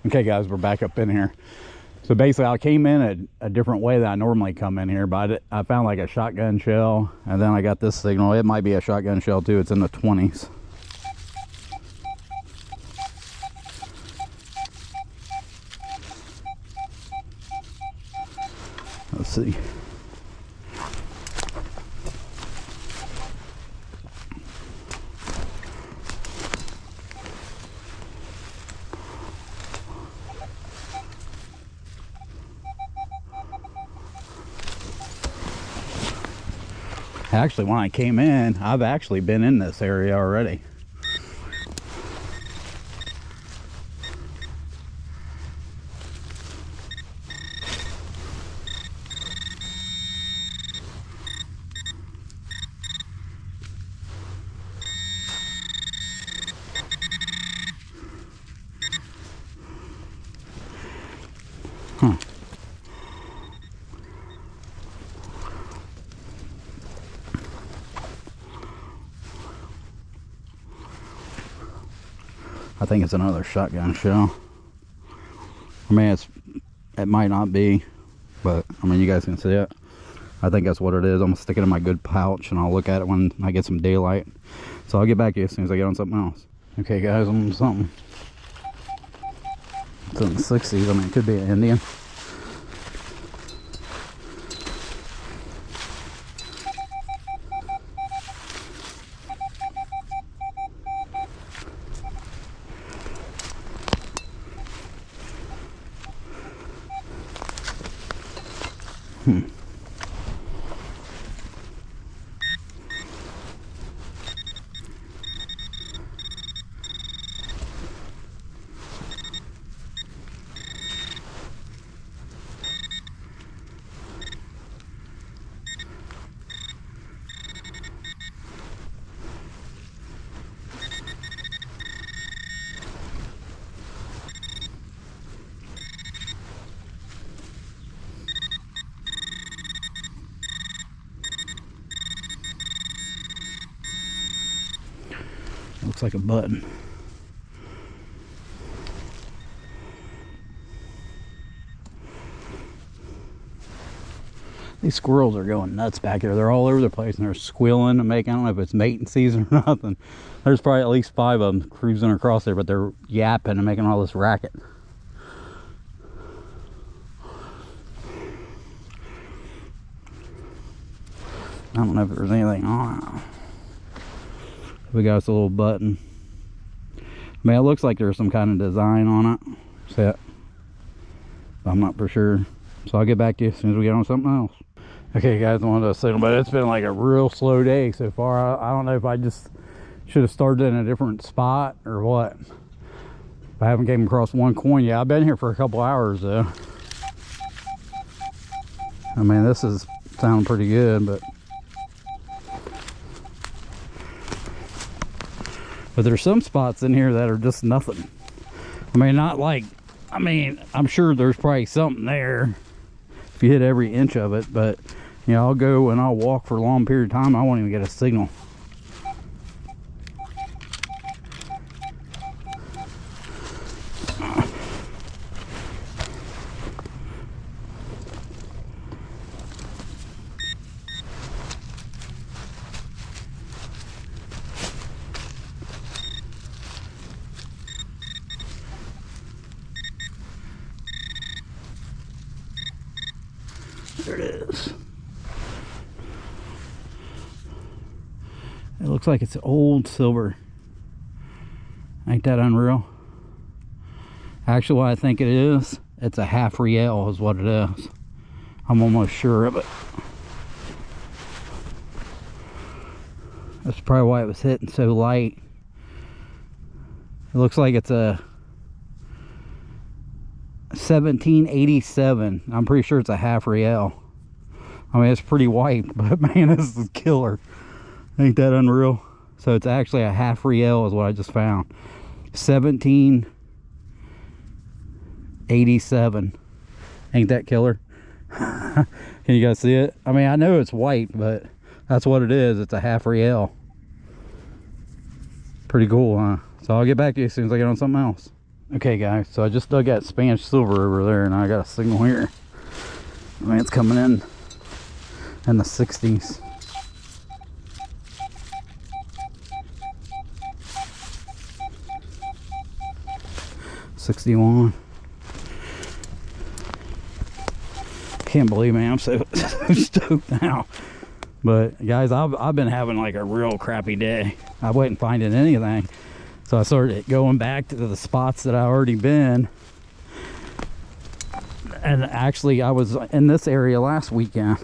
Okay guys, we're back up in here. So basically I came in a different way than I normally come in here, but I found like a shotgun shell, and then I got this signal. It might be a shotgun shell too. It's in the 20s. Let's see. Actually, when I came in, I've actually been in this area already. Huh. I think it's another shotgun shell. I mean, it might not be, but I mean, you guys can see it. I think that's what it is. I'm gonna stick it in my good pouch and I'll look at it when I get some daylight. So I'll get back to you as soon as I get on something else. Okay guys, I'm on something. It's in the 60s. I mean, it could be an Indian. Looks like a button. These squirrels are going nuts back here. They're all over the place and they're squealing and making, I don't know if it's mating season or nothing. There's probably at least 5 of them cruising across there, but they're yapping and making all this racket. I don't know if there's anything on it. We got us a little button. I mean, it looks like there's some kind of design on it. Set. I'm not for sure. So I'll get back to you as soon as we get on something else. Okay guys, I wanted to signal, but it's been like a real slow day so far. I don't know if I just should have started in a different spot or what. I haven't came across one coin yet. I've been here for a couple hours though. I mean, this is sounding pretty good, but there's some spots in here that are just nothing. I mean, not like, I mean, I'm sure there's probably something there if you hit every inch of it, but you know, I'll go and I'll walk for a long period of time. I won't even get a signal. There it is. It looks like it's old silver. Ain't that unreal? Actually, what I think it is, it's a half riel is what it is. I'm almost sure of it. That's probably why it was hitting so light. It looks like it's a 1787. I'm pretty sure it's a half riel. I mean, it's pretty white, but man, this is killer. Ain't that unreal? So it's actually a half riel is what I just found. 1787. Ain't that killer? Can you guys see it? I mean, I know it's white, but that's what it is. It's a half riel. Pretty cool, huh? So I'll get back to you as soon as I get on something else. Okay guys, so I just dug that Spanish silver over there and I got a signal here. I mean, it's coming in the 60s. $61. Can't believe, man, I'm so stoked now. But guys, I've been having like a real crappy day. I wasn't finding anything, so I started going back to the spots that I already been. And actually, I was in this area last weekend.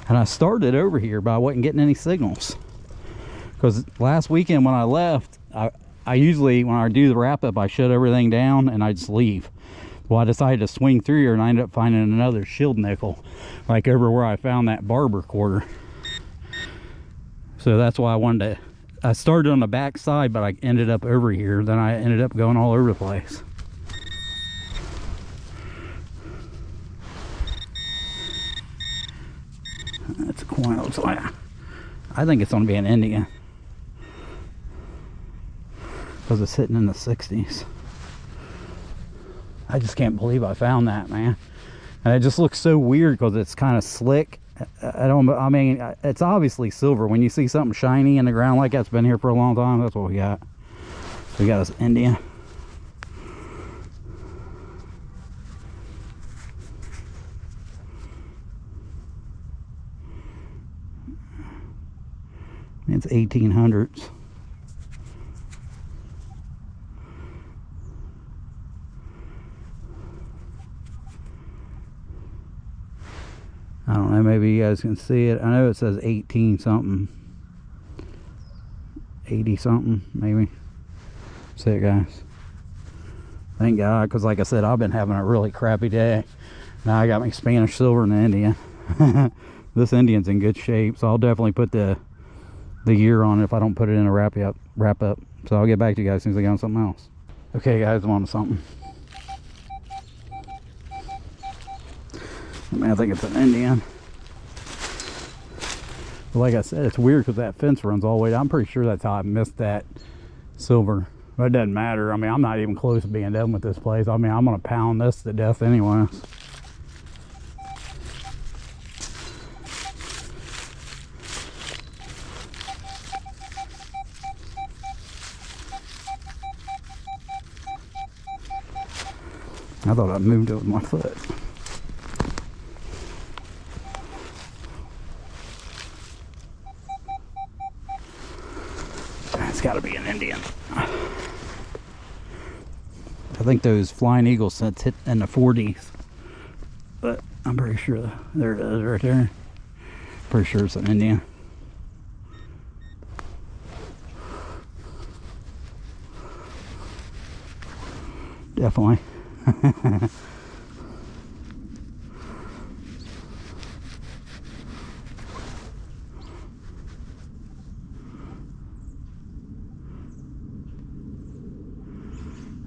And I started over here, but I wasn't getting any signals. Because last weekend when I left, I usually, when I do the wrap up, I shut everything down and I just leave. Well, I decided to swing through here and I ended up finding another shield nickel, like over where I found that barber quarter. So that's why I wanted to, I started on the back side, but I ended up over here. Then I ended up going all over the place. That's a coin. Looks like, I think it's going to be an Indian, because it's sitting in the 60s. I just can't believe I found that, man. And it just looks so weird because it's kind of slick. I mean, it's obviously silver. When you see something shiny in the ground like that's been here for a long time, that's what we got. So we got this Indian. It's 1800s. I don't know, maybe you guys can see it. I know it says 18 something, 80 something maybe. See it, guys? Thank God, because like I said, I've been having a really crappy day. Now I got my Spanish silver and the Indian. This Indian's in good shape, so I'll definitely put the year on it if I don't put it in a wrap up. So I'll get back to you guys as soon as I get on something else. Okay guys, I'm on to something. I mean, I think it's an Indian. But like I said, it's weird because that fence runs all the way down. I'm pretty sure that's how I missed that silver. But it doesn't matter. I mean, I'm not even close to being done with this place. I mean, I'm going to pound this to death anyway. I thought I moved it with my foot. It's got to be an Indian. I think those flying eagle scents hit in the 40s, but I'm pretty sure there it is right there. Pretty sure it's an Indian. Definitely.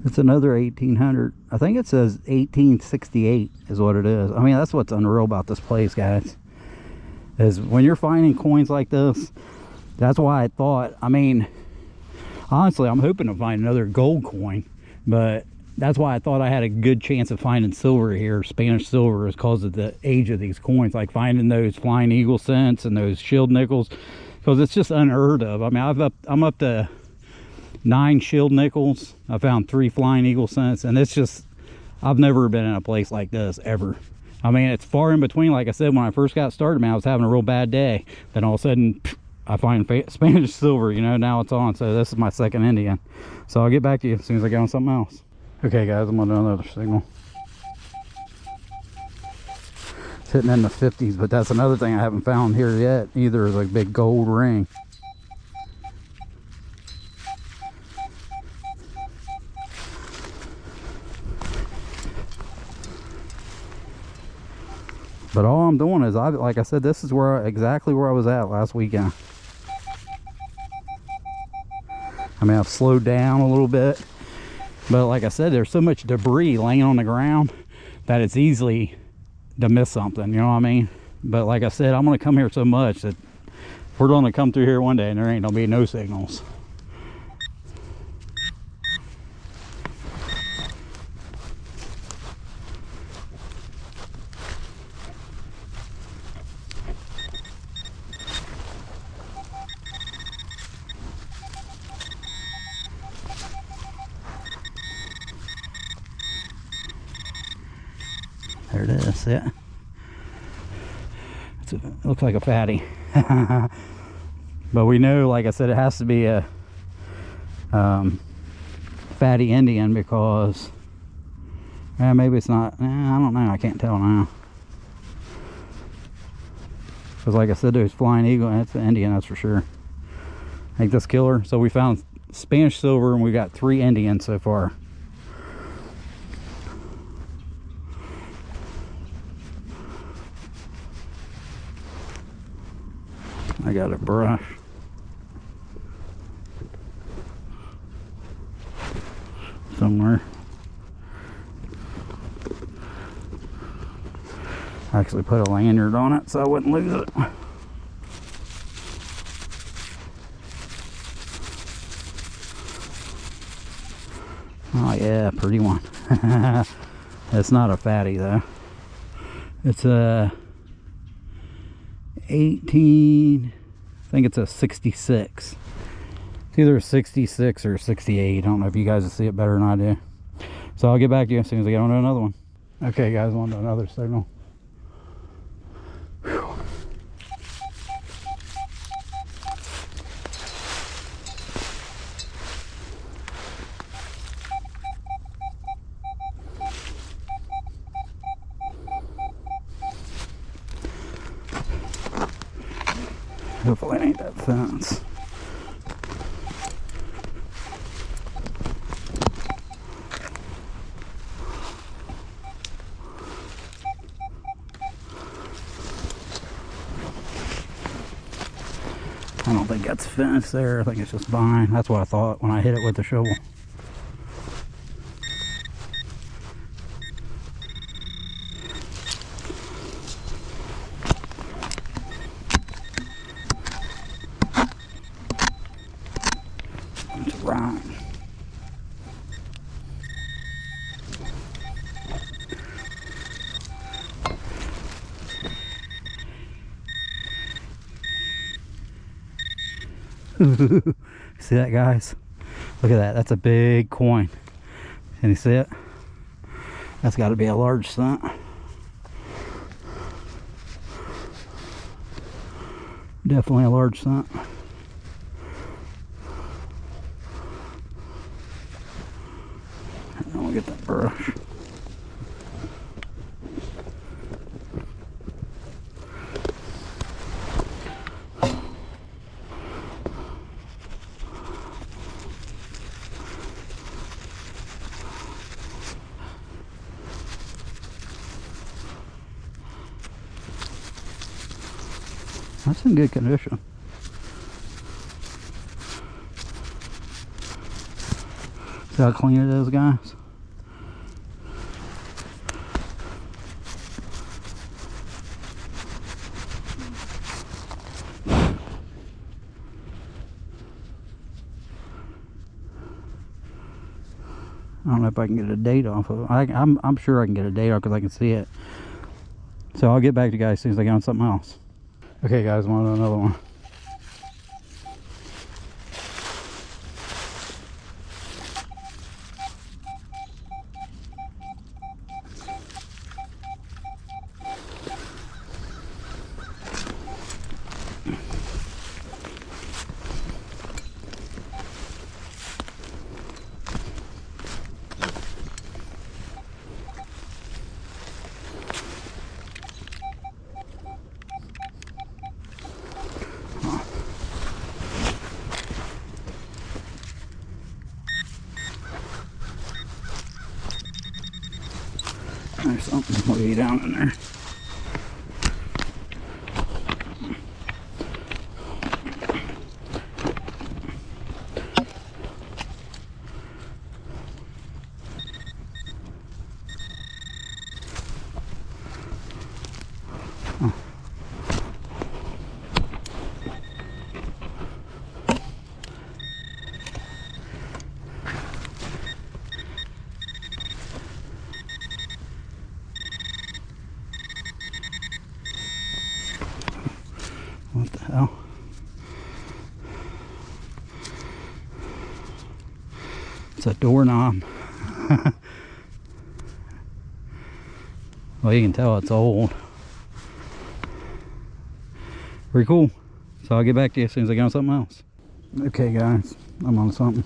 It's another 1800. I think it says 1868 is what it is. I mean, that's what's unreal about this place, guys, is when you're finding coins like this. That's why I thought, I mean, honestly, I'm hoping to find another gold coin, but that's why I thought I had a good chance of finding silver here, Spanish silver, is because of the age of these coins, like finding those flying eagle cents and those shield nickels, because it's just unheard of. I mean, I'm up to 9 shield nickels. I found 3 flying eagle cents, and it's just, I've never been in a place like this ever. I mean, it's far in between. Like I said, when I first got started, man, I was having a real bad day. Then all of a sudden, I find Spanish silver, you know, now it's on. So this is my second Indian. So I'll get back to you as soon as I get on something else. Okay guys, I'm on another signal. It's hitting in the 50s, but that's another thing I haven't found here yet either, is a big gold ring. But all I'm doing is, like I said, this is exactly where I was at last weekend. I mean, I've slowed down a little bit, but like I said, there's so much debris laying on the ground that it's easy to miss something, you know what I mean? But like I said, I'm gonna come here so much that we're gonna come through here one day and there ain't gonna be no signals. There it is, yeah. It looks like a fatty. But we know, like I said, it has to be a fatty Indian because maybe it's not. I don't know, I can't tell now. Because like I said, there's flying eagle, that's an Indian, that's for sure. I think this killer. So we found Spanish silver and we got 3 Indians so far. I got a brush. Somewhere. I actually put a lanyard on it so I wouldn't lose it. Oh yeah, pretty one. It's not a fatty though. It's a 18, I think it's a 66. It's either a 66 or a 68. I don't know if you guys will see it better than I do. So I'll get back to you as soon as I get on to another one. Okay guys, on to another signal. Whew. Hopefully it ain't that fence. I don't think that's fence there. I think it's just vine. That's what I thought when I hit it with the shovel. It's right. See that, guys? Look at that. That's a big coin. Can you see it? That's got to be a large cent. Definitely a large cent. I'll get that brush. That's in good condition. See how clean it is, guys? I don't know if I can get a date off of it. I'm sure I can get a date off because I can see it. So I'll get back to you guys as soon as I get on something else. Okay guys, I'm on to another one. There's something way down in there. It's a doorknob. Well, you can tell it's old. Pretty cool. So I'll get back to you as soon as I get on something else. Okay guys, I'm on something.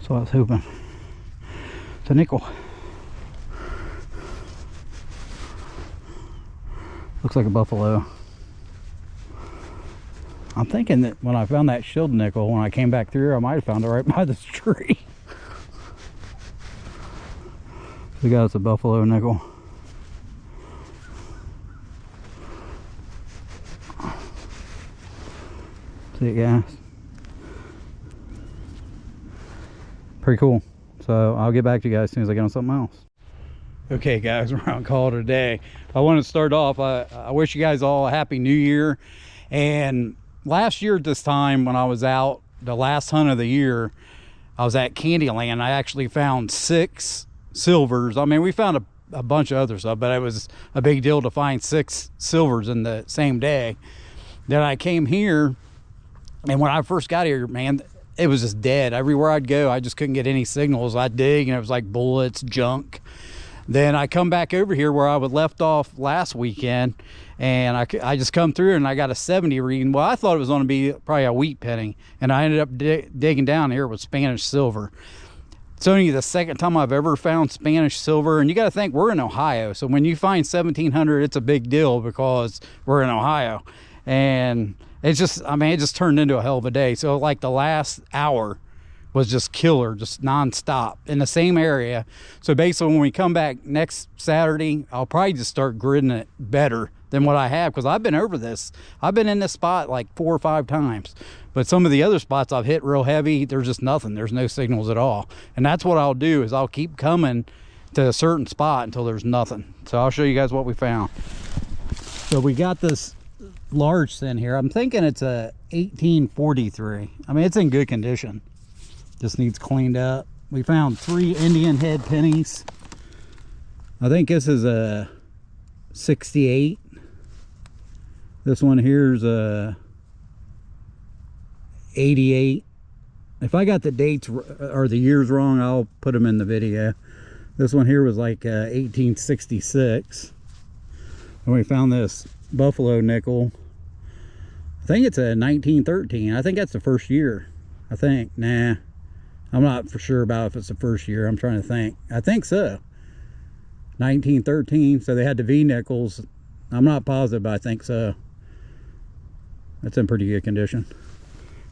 So I was hoping. It's a nickel. Looks like a buffalo. I'm thinking that when I found that shield nickel, when I came back through, I might have found it right by this tree. We got us a buffalo nickel. See it, guys? Pretty cool. So I'll get back to you guys as soon as I get on something else. Okay guys, we're on call today. I want to start off, I wish you guys all a happy new year. And last year at this time, when I was out the last hunt of the year, I was at Candyland. I actually found 6 silvers. I mean, we found a bunch of other stuff, but it was a big deal to find 6 silvers in the same day. Then I came here, and when I first got here, man, it was just dead. Everywhere I'd go, I just couldn't get any signals. I'd dig, and it was like bullets, junk. Then I come back over here where I was left off last weekend, and I just come through, and I got a 70 reading. Well, I thought it was going to be probably a wheat penny, and I ended up digging down here with Spanish silver. It's only the second time I've ever found Spanish silver, and you got to think we're in Ohio. So when you find 1,700, it's a big deal because we're in Ohio. And it's just, I mean, it just turned into a hell of a day. So like the last hour was just killer, just nonstop in the same area. So basically when we come back next Saturday, I'll probably just start gridding it better than what I have, because I've been over this. I've been in this spot like 4 or 5 times, but some of the other spots I've hit real heavy, there's just nothing. There's no signals at all. And that's what I'll do, is I'll keep coming to a certain spot until there's nothing. So I'll show you guys what we found. So we got this large thin here. I'm thinking it's a 1843. I mean, it's in good condition. Just needs cleaned up. We found 3 Indian head pennies. I think this is a 68. This one here's a 88. If I got the dates or the years wrong, I'll put them in the video. This one here was like 1866. And we found this buffalo nickel. I think it's a 1913. I think that's the first year. I think. Nah, I'm not for sure about if it's the first year. I'm trying to think. I think so. 1913. So they had the V nickels. I'm not positive, but I think so. That's in pretty good condition.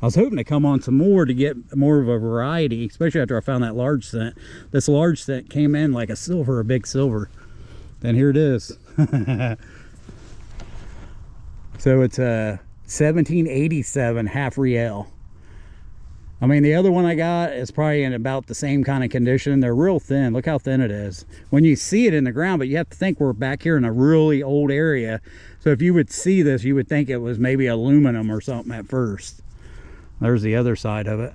I was hoping to come on some more to get more of a variety, especially after I found that large cent. This large cent came in like a silver, a big silver. Then here it is. So it's a 1787 half riel. I mean, the other one I got is probably in about the same kind of condition. They're real thin. Look how thin it is when you see it in the ground, but you have to think we're back here in a really old area. So if you would see this, you would think it was maybe aluminum or something at first. There's the other side of it.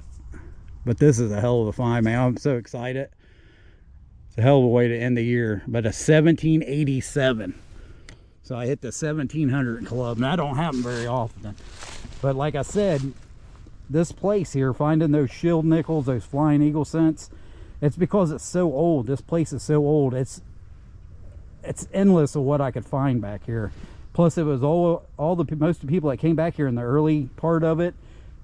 But this is a hell of a find, man. I'm so excited. It's a hell of a way to end the year. But a 1787. So I hit the 1700 club, and that don't happen very often. But like I said, this place here, finding those shield nickels, those flying eagle scents, it's because it's so old. This place is so old. It's endless of what I could find back here. Plus, it was most of the people that came back here in the early part of it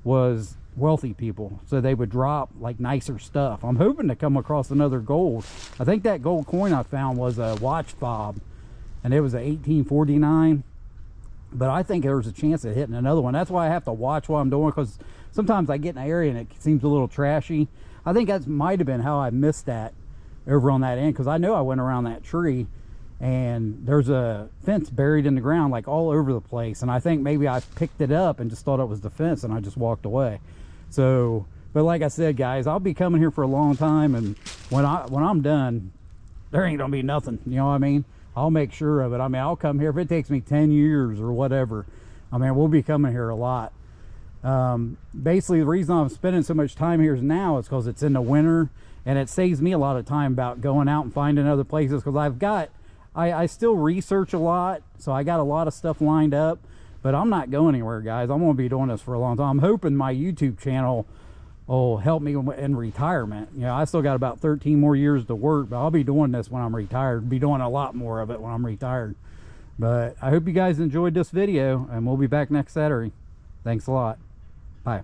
was wealthy people, so they would drop like nicer stuff. I'm hoping to come across another gold. I think that gold coin I found was a watch fob, and it was a 1849. but I think there's a chance of hitting another one. That's why I have to watch what I'm doing, because sometimes I get in an area and it seems a little trashy. I think that might have been how I missed that over on that end, because I know I went around that tree and there's a fence buried in the ground like all over the place, and I think maybe I picked it up and just thought it was the fence and I just walked away. So, but like I said, guys, I'll be coming here for a long time, and when I'm done, there ain't gonna be nothing, you know what I mean? I'll make sure of it. I mean, I'll come here if it takes me 10 years or whatever. I mean, we'll be coming here a lot. Basically, the reason I'm spending so much time here now is because it's in the winter, and it saves me a lot of time about going out and finding other places, because I still research a lot, so I got a lot of stuff lined up, but I'm not going anywhere, guys. I'm going to be doing this for a long time. I'm hoping my YouTube channel will help me in retirement. You know, I still got about 13 more years to work, but I'll be doing this when I'm retired. Be doing a lot more of it when I'm retired. But I hope you guys enjoyed this video, and we'll be back next Saturday. Thanks a lot. Bye.